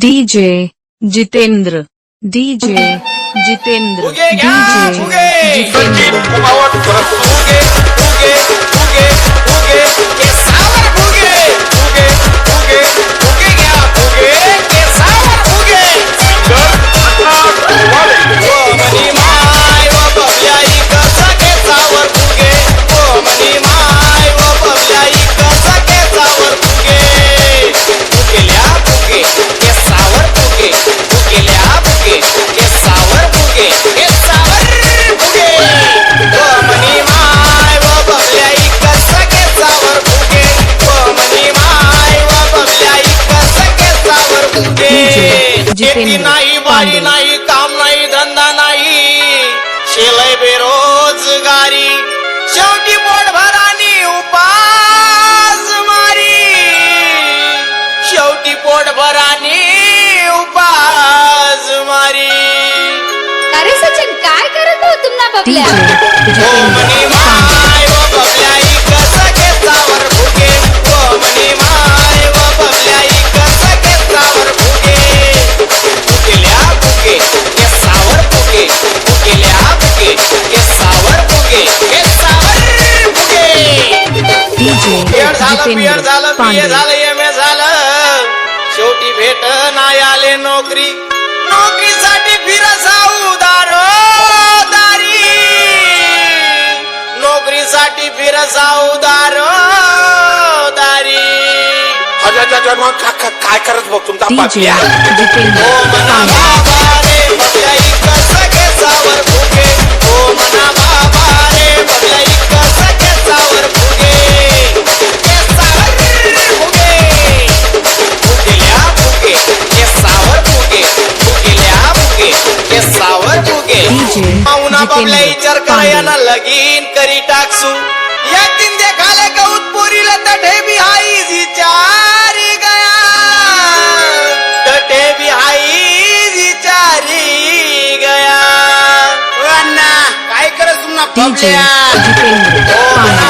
DJ Jitendra DJ Jitendra DJ Jitendra शेती नाही, बाई नाही, काम नाही, धंदा नाही, शेलय बेरोजगारी, शेवटी पोटभरानी उपास मारी, शेवटी पोटभरानी उपास मारी. अरे सचिन काय करत हो तुम्हाला बबल्या? ओ मनी माय व बबल्या कसं केसावर फुगे, ओ मनी माय व बबल्या कसं केसावर फुगे, फुगेल्या फुगे केसावर फुगे, फुगेल्या फुगे केसावर फुगे, केसावर फुगे. बियड झालं बिए झालं एमए झालं, शेवटी भेट नाही आले नोकरी, नोकरीसाठी फिरसा उदार दारी, नोकरीसाठी फिरसा उदार दारी. मग काय करत बघ तुमचा डीजे ओ जितेंद्र मना बाबा रे बबल्याई कसं केसावर फुगे, ओ मना बाबा रे बबल्याई कसं केसावर फुगे, केसावर फुगे, फुगेल्या फुगे केसावर फुगे, फुगेल्या फुगे केसावर फुगे. पाहुणा बबल्या विचार करायला लगीन करी टाकसू, एक दिन देखाले गौत पोरीला तठे भी हाई विचारी गया, तठे भी हाई विचारी गया. अण्णा काय करत तुम्हाला डीजे बबल्या? जितेंद्र ओ मना